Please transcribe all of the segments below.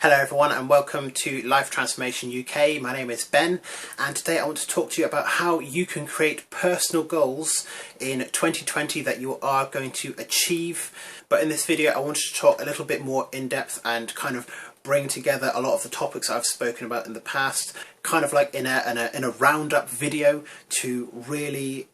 Hello everyone and welcome to Life Transformation UK. My name is Ben and today I want to talk to you about how you can create personal goals in 2020 that you are going to achieve. But in this video I wanted to talk a little bit more in depth and kind of bring together a lot of the topics I've spoken about in the past, kind of like in a roundup video to really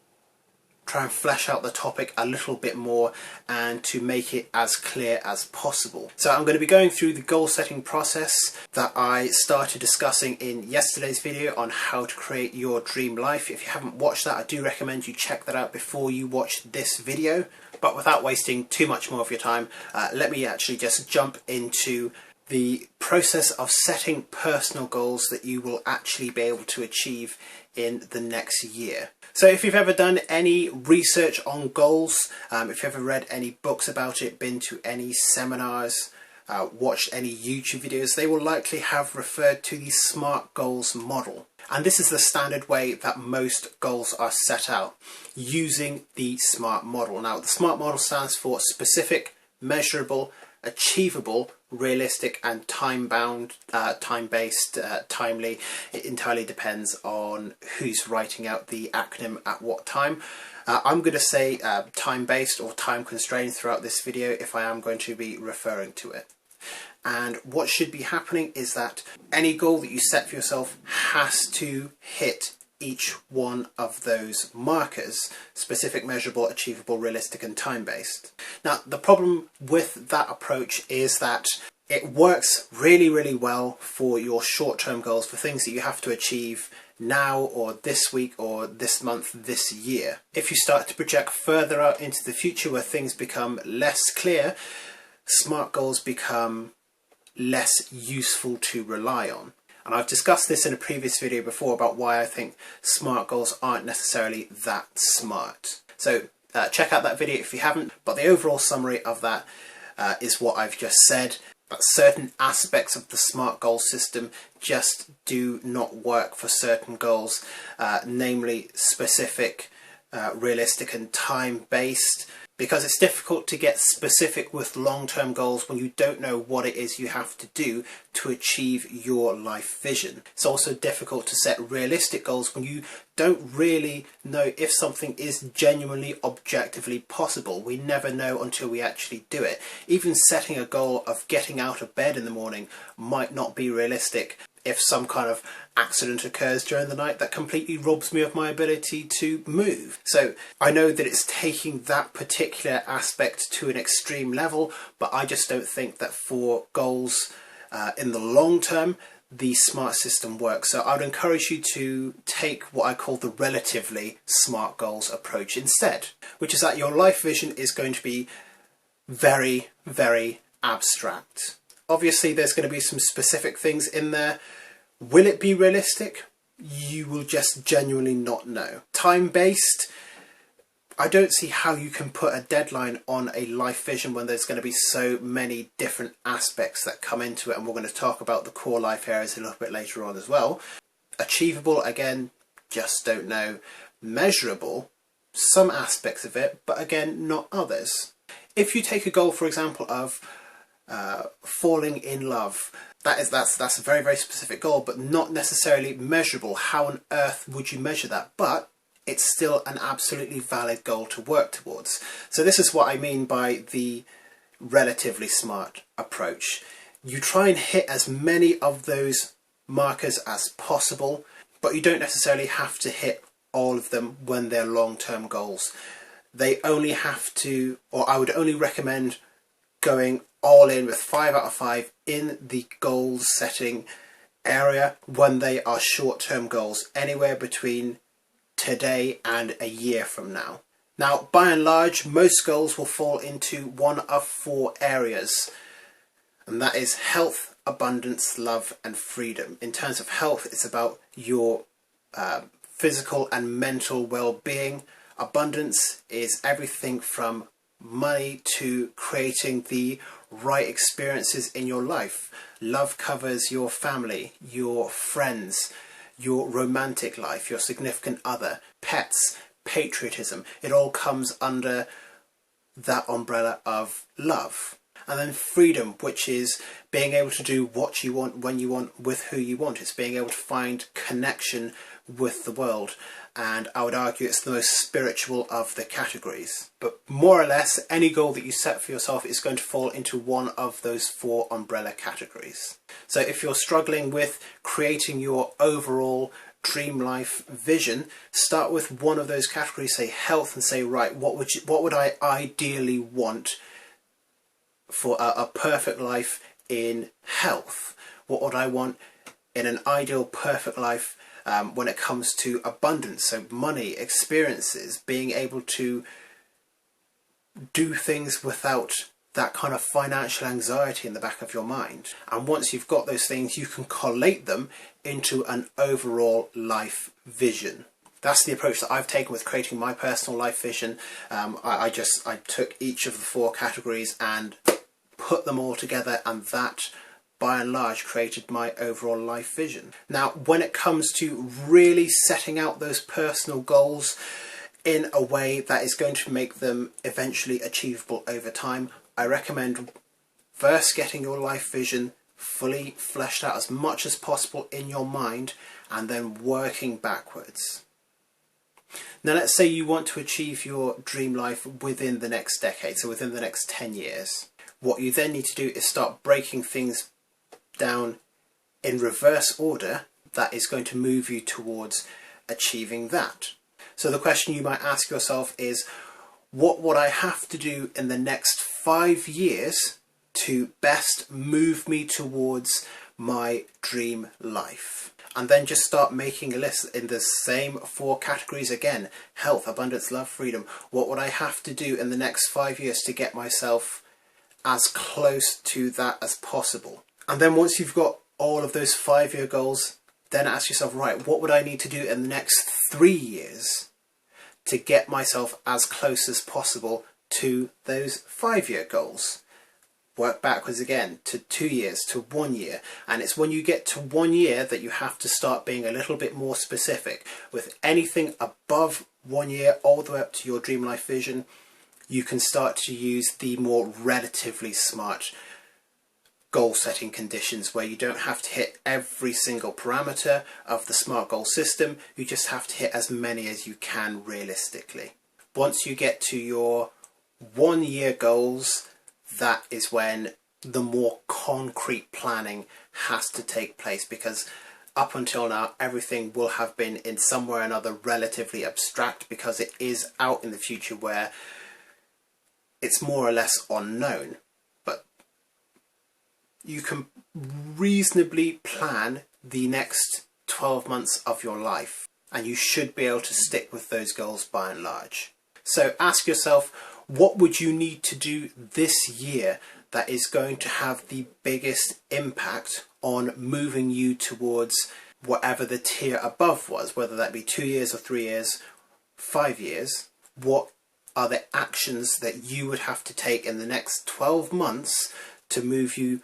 try and flesh out the topic a little bit more and to make it as clear as possible. So I'm going to be going through the goal setting process that I started discussing in yesterday's video on how to create your dream life. If you haven't watched that, I do recommend you check that out before you watch this video. But without wasting too much more of your time, let me actually just jump into the process of setting personal goals that you will actually be able to achieve in the next year. So if you've ever done any research on goals, if you've ever read any books about it, been to any seminars, watched any YouTube videos, they will likely have referred to the SMART goals model. And this is the standard way that most goals are set out, using the SMART model. Now, the SMART model stands for specific, measurable, achievable, realistic and time-bound, time-based, timely. It entirely depends on who's writing out the acronym at what time. I'm going to say time-based or time-constrained throughout this video if I am going to be referring to it. And what should be happening is that any goal that you set for yourself has to hit each one of those markers: specific, measurable, achievable, realistic and time-based. Now, the problem with that approach is that it works really well for your short-term goals, for things that you have to achieve now or this week or this month, this year. If you start to project further out into the future where things become less clear, SMART goals become less useful to rely on. And I've discussed this in a previous video before about why I think SMART goals aren't necessarily that smart. So check out that video if you haven't, but the overall summary of that is what I've just said. But certain aspects of the SMART goal system just do not work for certain goals, namely specific, realistic and time-based, because it's difficult to get specific with long-term goals when you don't know what it is you have to do to achieve your life vision. It's also difficult to set realistic goals when you don't really know if something is genuinely objectively possible. We never know until we actually do it. Even setting a goal of getting out of bed in the morning might not be realistic if some kind of accident occurs during the night that completely robs me of my ability to move. So I know that it's taking that particular aspect to an extreme level, but I just don't think that for goals in the long term, the SMART system works. So I would encourage you to take what I call the relatively SMART goals approach instead, which is that your life vision is going to be very abstract. Obviously, there's going to be some specific things in there. Will it be realistic? You will just genuinely not know. Time-based, I don't see how you can put a deadline on a life vision when there's going to be so many different aspects that come into it, and we're going to talk about the core life areas a little bit later on as well. Achievable, again, just don't know. Measurable, some aspects of it, but again, not others. If you take a goal, for example, of falling in love, that's a very specific goal, but not necessarily measurable. How on earth would you measure that? But it's still an absolutely valid goal to work towards. So this is what I mean by the relatively SMART approach. You try and hit as many of those markers as possible, but you don't necessarily have to hit all of them when they're long-term goals. They only have to, or I would only recommend going all in with 5 out of 5 in the goal setting area when they are short-term goals, anywhere between today and a year from now. Now, by and large, most goals will fall into one of 4 areas, and that is health, abundance, love and freedom. In terms of health, it's about your physical and mental well-being. Abundance is everything from money to creating the right experiences in your life. Love covers your family, your friends, your romantic life, your significant other, pets, patriotism. It all comes under that umbrella of love. And then freedom, which is being able to do what you want, when you want, with who you want. It's being able to find connection with the world. And I would argue it's the most spiritual of the categories. But more or less, any goal that you set for yourself is going to fall into one of those 4 umbrella categories. So if you're struggling with creating your overall dream life vision, start with one of those categories, say health, and say, right, what would I ideally want for a perfect life in health? What would I want in an ideal perfect life when it comes to abundance? So money, experiences, being able to do things without that kind of financial anxiety in the back of your mind. And once you've got those things, you can collate them into an overall life vision. That's the approach that I've taken with creating my personal life vision. I took each of the 4 categories and put them all together, and that by and large created my overall life vision. Now, when it comes to really setting out those personal goals in a way that is going to make them eventually achievable over time, I recommend first getting your life vision fully fleshed out as much as possible in your mind, and then working backwards. Now let's say you want to achieve your dream life within the next decade, so within the next 10 years. What you then need to do is start breaking things down in reverse order that is going to move you towards achieving that. So the question you might ask yourself is, what would I have to do in the next 5 years to best move me towards my dream life? And then just start making a list in the same 4 categories again: health, abundance, love, freedom. What would I have to do in the next 5 years to get myself as close to that as possible? And then once you've got all of those 5-year goals, then ask yourself, right, what would I need to do in the next 3 years to get myself as close as possible to those 5-year goals? Work backwards again to 2 years, to 1 year. And it's when you get to 1 year that you have to start being a little bit more specific. With anything above 1 year, all the way up to your dream life vision, you can start to use the more relatively smart goal setting conditions, where you don't have to hit every single parameter of the SMART goal system. You just have to hit as many as you can realistically. Once you get to your 1 year goals, that is when the more concrete planning has to take place, because up until now everything will have been in some way or another relatively abstract, because it is out in the future where it's more or less unknown. But you can reasonably plan the next 12 months of your life, and you should be able to stick with those goals by and large. So ask yourself, what would you need to do this year that is going to have the biggest impact on moving you towards whatever the tier above was, whether that be 2 years or 3 years, 5 years? What are the actions that you would have to take in the next 12 months to move you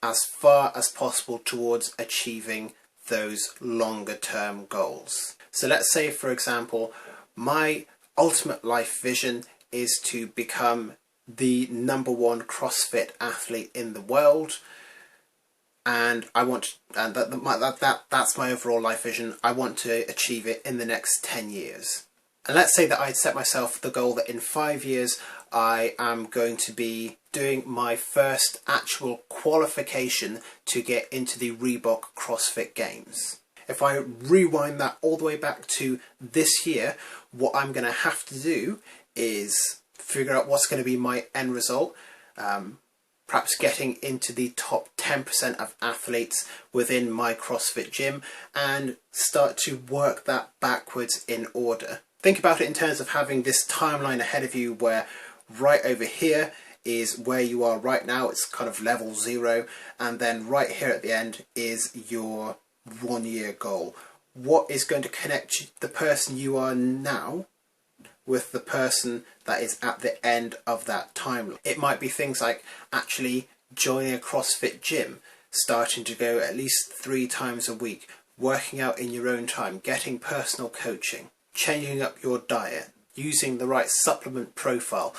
as far as possible towards achieving those longer term goals? So let's say, for example, my ultimate life vision is to become the #1 CrossFit athlete in the world, and I want, and that's my overall life vision. I want to achieve it in the next 10 years. And let's say that I'd set myself the goal that in 5 years I am going to be doing my first actual qualification to get into the Reebok CrossFit Games. If I rewind that all the way back to this year, what I'm going to have to do is figure out what's going to be my end result, perhaps getting into the top 10% of athletes within my CrossFit gym, and start to work that backwards in order. Think about it in terms of having this timeline ahead of you, where right over here is where you are right now, it's kind of level 0, and then right here at the end is your 1 year goal. What is going to connect the person you are now with the person that is at the end of that timeline? It might be things like actually joining a CrossFit gym, starting to go at least 3 times a week, working out in your own time, getting personal coaching, changing up your diet, using the right supplement profile.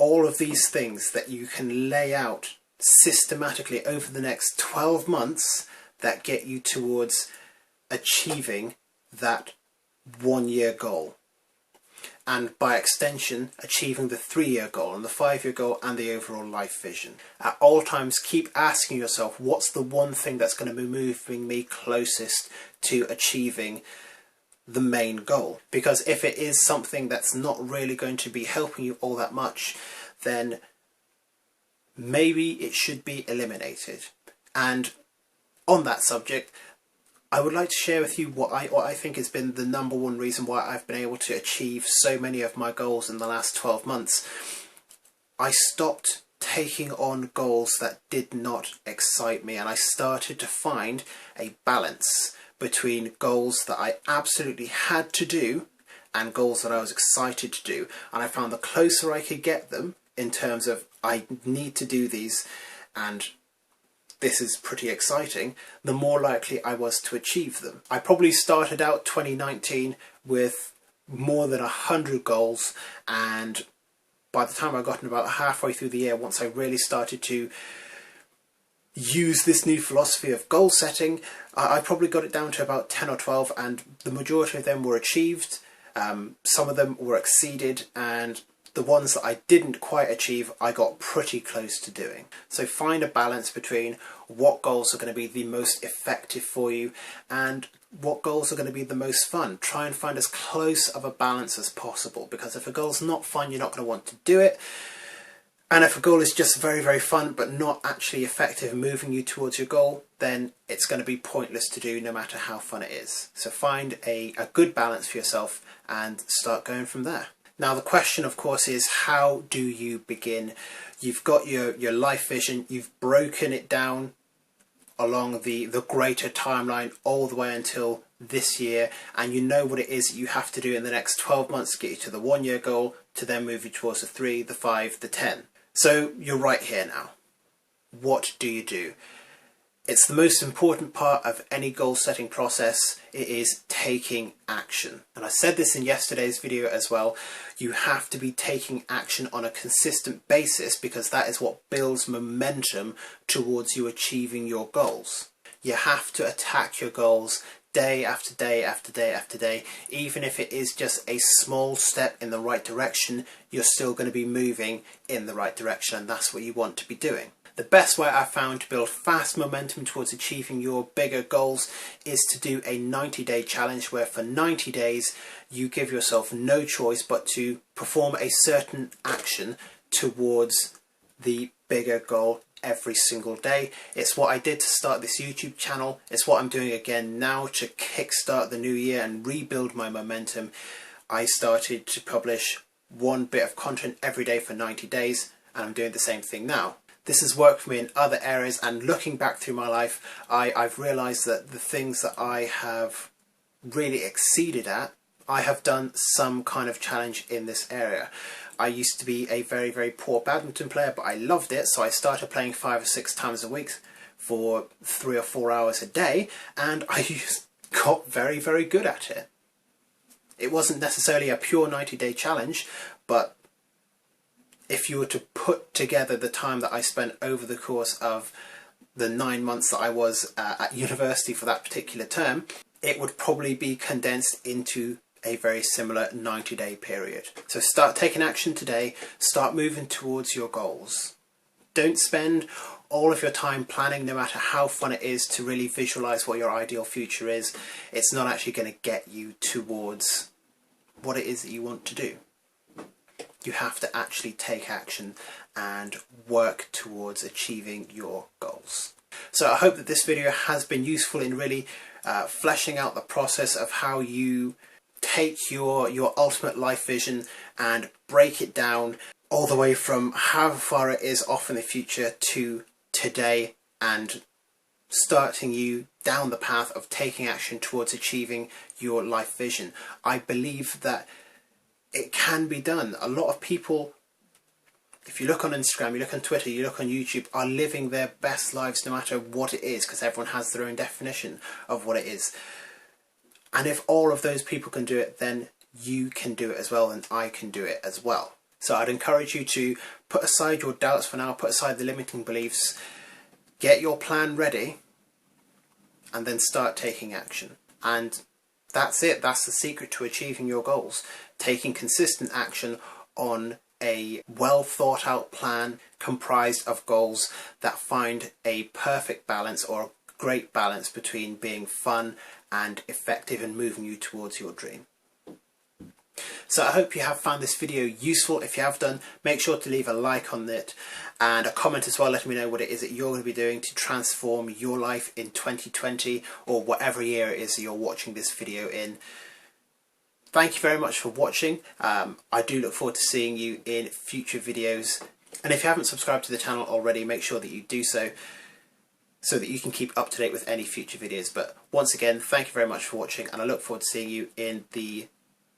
all of these things that you can lay out systematically over the next 12 months that get you towards achieving that 1-year goal. And by extension, achieving the 3-year goal and the 5-year goal and the overall life vision. At all times, keep asking yourself, what's the one thing that's going to be moving me closest to achieving the main goal? Because if it is something that's not really going to be helping you all that much, then maybe it should be eliminated. And on that subject, I would like to share with you what I think has been the number one reason why I've been able to achieve so many of my goals in the last 12 months. I stopped taking on goals that did not excite me, and I started to find a balance between goals that I absolutely had to do and goals that I was excited to do. And I found the closer I could get them in terms of I need to do these and this is pretty exciting, the more likely I was to achieve them. I probably started out 2019 with more than 100 goals, and by the time I got about halfway through the year, once I really started to use this new philosophy of goal setting, I probably got it down to about 10 or 12, and the majority of them were achieved. Some of them were exceeded, and the ones that I didn't quite achieve, I got pretty close to doing. So find a balance between what goals are going to be the most effective for you and what goals are going to be the most fun. Try and find as close of a balance as possible, because if a goal's not fun, you're not going to want to do it. And if a goal is just very, very fun but not actually effective in moving you towards your goal, then it's going to be pointless to do no matter how fun it is. So find a good balance for yourself and start going from there. Now the question of course is, how do you begin? You've got your life vision, you've broken it down along the greater timeline all the way until this year, and you know what it is that you have to do in the next 12 months to get you to the 1-year goal, to then move you towards the 3, the 5, the 10. So you're right here now. What do you do? It's the most important part of any goal setting process. It is taking action. And I said this in yesterday's video as well. You have to be taking action on a consistent basis, because that is what builds momentum towards you achieving your goals. You have to attack your goals day after day after day after day. Even if it is just a small step in the right direction, you're still going to be moving in the right direction, and that's what you want to be doing. The best way I've found to build fast momentum towards achieving your bigger goals is to do a 90-day challenge, where for 90 days you give yourself no choice but to perform a certain action towards the bigger goal every single day. It's what I did to start this YouTube channel. It's what I'm doing again now to kickstart the new year and rebuild my momentum. I started to publish one bit of content every day for 90 days, and I'm doing the same thing now. This has worked for me in other areas, and looking back through my life, I've realised that the things that I have really exceeded at, I have done some kind of challenge in this area. I used to be a very, very poor badminton player, but I loved it, so I started playing 5 or 6 times a week for 3 or 4 hours a day, and I got very, very good at it. It wasn't necessarily a pure 90-day challenge, but if you were to put together the time that I spent over the course of the 9 months that I was at university for that particular term, it would probably be condensed into a very similar 90-day period. So start taking action today, start moving towards your goals. Don't spend all of your time planning, no matter how fun it is to really visualize what your ideal future is. It's not actually going to get you towards what it is that you want to do. You have to actually take action and work towards achieving your goals. So I hope that this video has been useful in really fleshing out the process of how you take your ultimate life vision and break it down all the way from how far it is off in the future to today, and starting you down the path of taking action towards achieving your life vision. I believe that it can be done. A lot of people, if you look on Instagram, you look on Twitter, you look on YouTube, are living their best lives no matter what it is, because everyone has their own definition of what it is. And if all of those people can do it, then you can do it as well, and I can do it as well. So I'd encourage you to put aside your doubts for now, put aside the limiting beliefs, get your plan ready, and then start taking action. And that's it. That's the secret to achieving your goals. Taking consistent action on a well thought out plan comprised of goals that find a perfect balance, or a great balance, between being fun and effective and moving you towards your dream. So I hope you have found this video useful. If you have done, make sure to leave a like on it and a comment as well, letting me know what it is that you're going to be doing to transform your life in 2020, or whatever year it is that you're watching this video in. Thank you very much for watching. I do look forward to seeing you in future videos. And if you haven't subscribed to the channel already, make sure that you do so that you can keep up to date with any future videos. But once again, thank you very much for watching, and I look forward to seeing you in the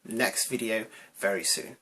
next video very soon.